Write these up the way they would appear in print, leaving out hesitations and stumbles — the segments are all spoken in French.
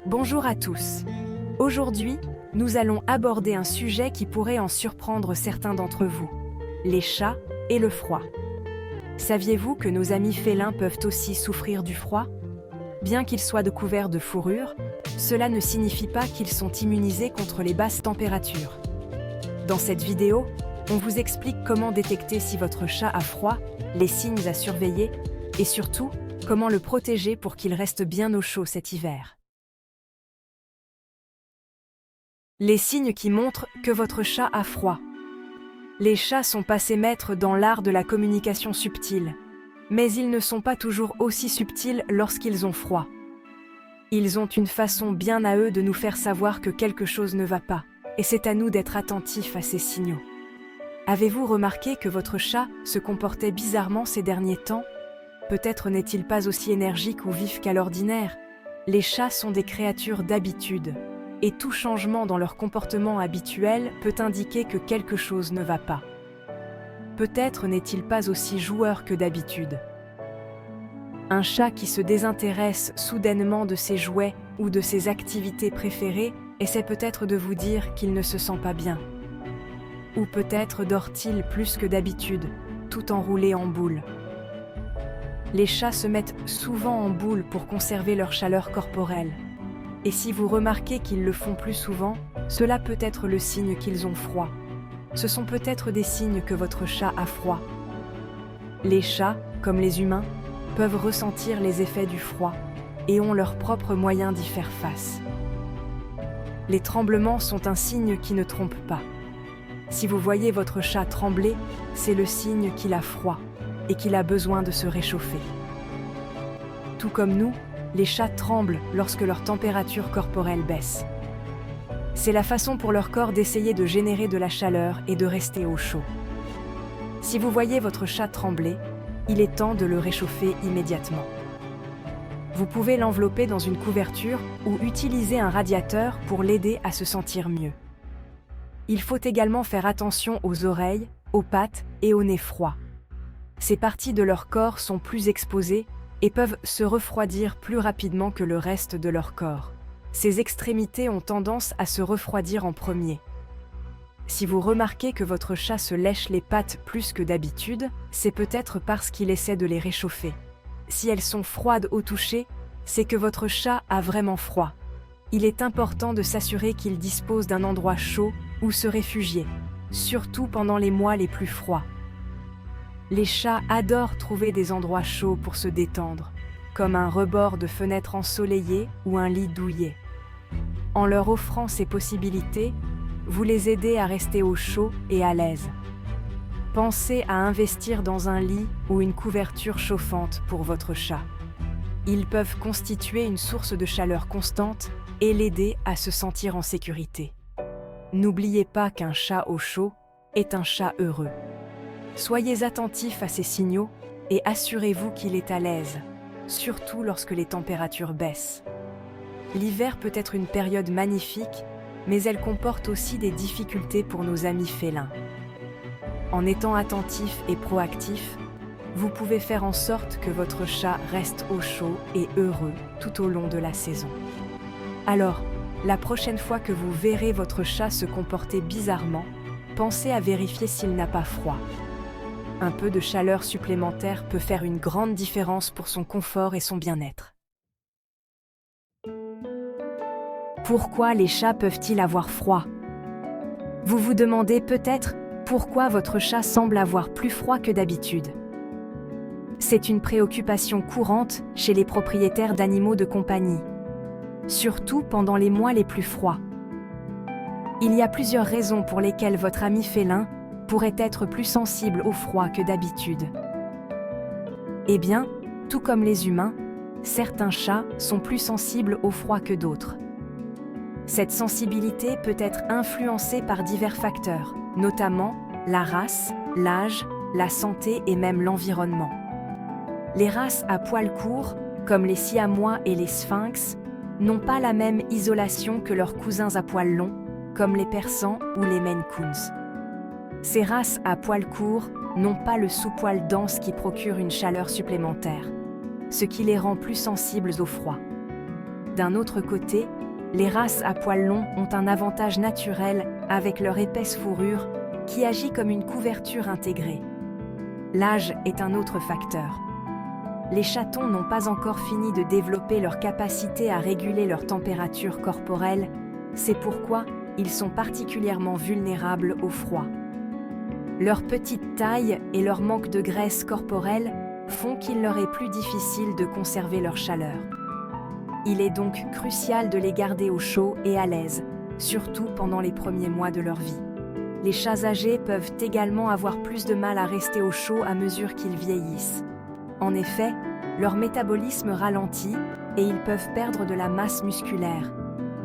Bonjour à tous. Aujourd'hui, nous allons aborder un sujet qui pourrait en surprendre certains d'entre vous, les chats et le froid. Saviez-vous que nos amis félins peuvent aussi souffrir du froid? Bien qu'ils soient couverts de fourrure, cela ne signifie pas qu'ils sont immunisés contre les basses températures. Dans cette vidéo, on vous explique comment détecter si votre chat a froid, les signes à surveiller et surtout, comment le protéger pour qu'il reste bien au chaud cet hiver. Les signes qui montrent que votre chat a froid. Les chats sont passés maîtres dans l'art de la communication subtile, mais ils ne sont pas toujours aussi subtils lorsqu'ils ont froid. Ils ont une façon bien à eux de nous faire savoir que quelque chose ne va pas, et c'est à nous d'être attentifs à ces signaux. Avez-vous remarqué que votre chat se comportait bizarrement ces derniers temps? Peut-être n'est-il pas aussi énergique ou vif qu'à l'ordinaire. Les chats sont des créatures d'habitude, et tout changement dans leur comportement habituel peut indiquer que quelque chose ne va pas. Peut-être n'est-il pas aussi joueur que d'habitude. Un chat qui se désintéresse soudainement de ses jouets ou de ses activités préférées essaie peut-être de vous dire qu'il ne se sent pas bien. Ou peut-être dort-il plus que d'habitude, tout enroulé en boule. Les chats se mettent souvent en boule pour conserver leur chaleur corporelle. Et si vous remarquez qu'ils le font plus souvent, cela peut être le signe qu'ils ont froid. Ce sont peut-être des signes que votre chat a froid. Les chats, comme les humains, peuvent ressentir les effets du froid et ont leurs propres moyens d'y faire face. Les tremblements sont un signe qui ne trompe pas. Si vous voyez votre chat trembler, c'est le signe qu'il a froid et qu'il a besoin de se réchauffer. Tout comme nous, les chats tremblent lorsque leur température corporelle baisse. C'est la façon pour leur corps d'essayer de générer de la chaleur et de rester au chaud. Si vous voyez votre chat trembler, il est temps de le réchauffer immédiatement. Vous pouvez l'envelopper dans une couverture ou utiliser un radiateur pour l'aider à se sentir mieux. Il faut également faire attention aux oreilles, aux pattes et au nez froid. Ces parties de leur corps sont plus exposées et peuvent se refroidir plus rapidement que le reste de leur corps. Ces extrémités ont tendance à se refroidir en premier. Si vous remarquez que votre chat se lèche les pattes plus que d'habitude, c'est peut-être parce qu'il essaie de les réchauffer. Si elles sont froides au toucher, c'est que votre chat a vraiment froid. Il est important de s'assurer qu'il dispose d'un endroit chaud où se réfugier, surtout pendant les mois les plus froids. Les chats adorent trouver des endroits chauds pour se détendre, comme un rebord de fenêtre ensoleillée ou un lit douillet. En leur offrant ces possibilités, vous les aidez à rester au chaud et à l'aise. Pensez à investir dans un lit ou une couverture chauffante pour votre chat. Ils peuvent constituer une source de chaleur constante et l'aider à se sentir en sécurité. N'oubliez pas qu'un chat au chaud est un chat heureux. Soyez attentifs à ces signaux et assurez-vous qu'il est à l'aise, surtout lorsque les températures baissent. L'hiver peut être une période magnifique, mais elle comporte aussi des difficultés pour nos amis félins. En étant attentif et proactif, vous pouvez faire en sorte que votre chat reste au chaud et heureux tout au long de la saison. Alors, la prochaine fois que vous verrez votre chat se comporter bizarrement, pensez à vérifier s'il n'a pas froid. Un peu de chaleur supplémentaire peut faire une grande différence pour son confort et son bien-être. Pourquoi les chats peuvent-ils avoir froid? Vous vous demandez peut-être pourquoi votre chat semble avoir plus froid que d'habitude. C'est une préoccupation courante chez les propriétaires d'animaux de compagnie, surtout pendant les mois les plus froids. Il y a plusieurs raisons pour lesquelles votre ami félin pourrait être plus sensible au froid que d'habitude. Eh bien, tout comme les humains, certains chats sont plus sensibles au froid que d'autres. Cette sensibilité peut être influencée par divers facteurs, notamment la race, l'âge, la santé et même l'environnement. Les races à poils courts, comme les siamois et les sphinx, n'ont pas la même isolation que leurs cousins à poils longs, comme les persans ou les Maine Coons. Ces races à poils courts n'ont pas le sous-poil dense qui procure une chaleur supplémentaire, ce qui les rend plus sensibles au froid. D'un autre côté, les races à poils longs ont un avantage naturel avec leur épaisse fourrure qui agit comme une couverture intégrée. L'âge est un autre facteur. Les chatons n'ont pas encore fini de développer leur capacité à réguler leur température corporelle, c'est pourquoi ils sont particulièrement vulnérables au froid. Leur petite taille et leur manque de graisse corporelle font qu'il leur est plus difficile de conserver leur chaleur. Il est donc crucial de les garder au chaud et à l'aise, surtout pendant les premiers mois de leur vie. Les chats âgés peuvent également avoir plus de mal à rester au chaud à mesure qu'ils vieillissent. En effet, leur métabolisme ralentit et ils peuvent perdre de la masse musculaire,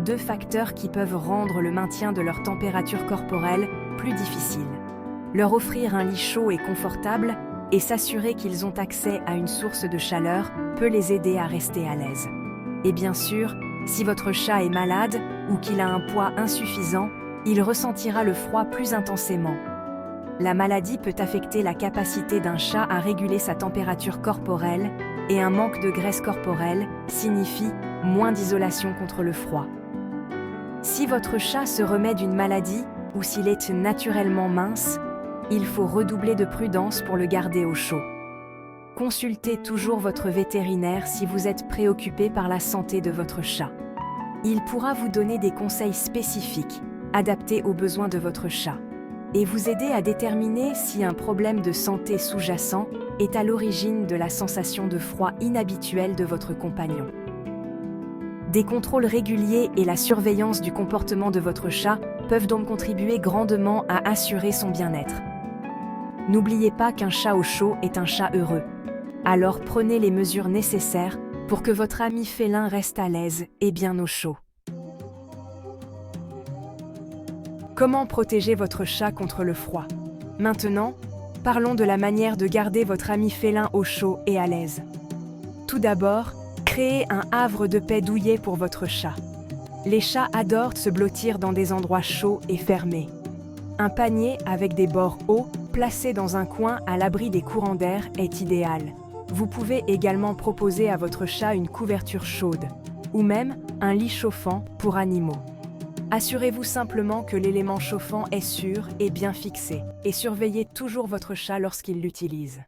deux facteurs qui peuvent rendre le maintien de leur température corporelle plus difficile. Leur offrir un lit chaud et confortable et s'assurer qu'ils ont accès à une source de chaleur peut les aider à rester à l'aise. Et bien sûr, si votre chat est malade ou qu'il a un poids insuffisant, il ressentira le froid plus intensément. La maladie peut affecter la capacité d'un chat à réguler sa température corporelle et un manque de graisse corporelle signifie moins d'isolation contre le froid. Si votre chat se remet d'une maladie ou s'il est naturellement mince, il faut redoubler de prudence pour le garder au chaud. Consultez toujours votre vétérinaire si vous êtes préoccupé par la santé de votre chat. Il pourra vous donner des conseils spécifiques, adaptés aux besoins de votre chat, et vous aider à déterminer si un problème de santé sous-jacent est à l'origine de la sensation de froid inhabituelle de votre compagnon. Des contrôles réguliers et la surveillance du comportement de votre chat peuvent donc contribuer grandement à assurer son bien-être. N'oubliez pas qu'un chat au chaud est un chat heureux. Alors prenez les mesures nécessaires pour que votre ami félin reste à l'aise et bien au chaud. Comment protéger votre chat contre le froid? Maintenant, parlons de la manière de garder votre ami félin au chaud et à l'aise. Tout d'abord, créez un havre de paix douillet pour votre chat. Les chats adorent se blottir dans des endroits chauds et fermés. Un panier avec des bords hauts, placé dans un coin à l'abri des courants d'air, est idéal. Vous pouvez également proposer à votre chat une couverture chaude, ou même un lit chauffant pour animaux. Assurez-vous simplement que l'élément chauffant est sûr et bien fixé, et surveillez toujours votre chat lorsqu'il l'utilise.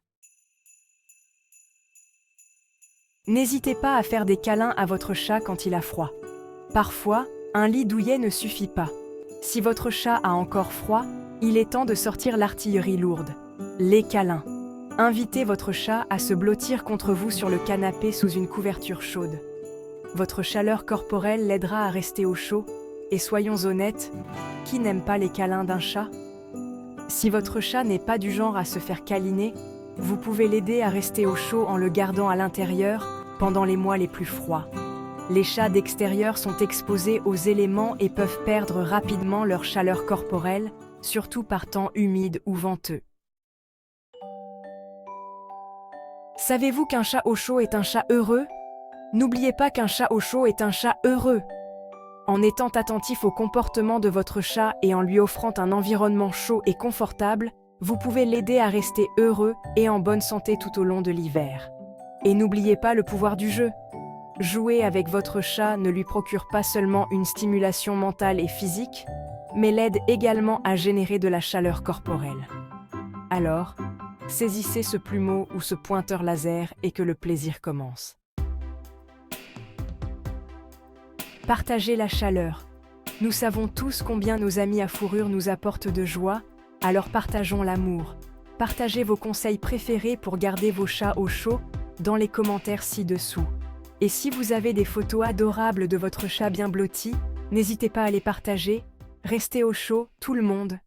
N'hésitez pas à faire des câlins à votre chat quand il a froid. Parfois, un lit douillet ne suffit pas. Si votre chat a encore froid, il est temps de sortir l'artillerie lourde. Les câlins. Invitez votre chat à se blottir contre vous sur le canapé sous une couverture chaude. Votre chaleur corporelle l'aidera à rester au chaud, et soyons honnêtes, qui n'aime pas les câlins d'un chat? Si votre chat n'est pas du genre à se faire câliner, vous pouvez l'aider à rester au chaud en le gardant à l'intérieur pendant les mois les plus froids. Les chats d'extérieur sont exposés aux éléments et peuvent perdre rapidement leur chaleur corporelle, surtout par temps humide ou venteux. Savez-vous qu'un chat au chaud est un chat heureux? N'oubliez pas qu'un chat au chaud est un chat heureux. En étant attentif au comportement de votre chat et en lui offrant un environnement chaud et confortable, vous pouvez l'aider à rester heureux et en bonne santé tout au long de l'hiver. Et n'oubliez pas le pouvoir du jeu. Jouer avec votre chat ne lui procure pas seulement une stimulation mentale et physique, mais l'aide également à générer de la chaleur corporelle. Alors, saisissez ce plumeau ou ce pointeur laser et que le plaisir commence. Partagez la chaleur. Nous savons tous combien nos amis à fourrure nous apportent de joie, alors partageons l'amour. Partagez vos conseils préférés pour garder vos chats au chaud dans les commentaires ci-dessous. Et si vous avez des photos adorables de votre chat bien blotti, n'hésitez pas à les partager. Restez au chaud, tout le monde.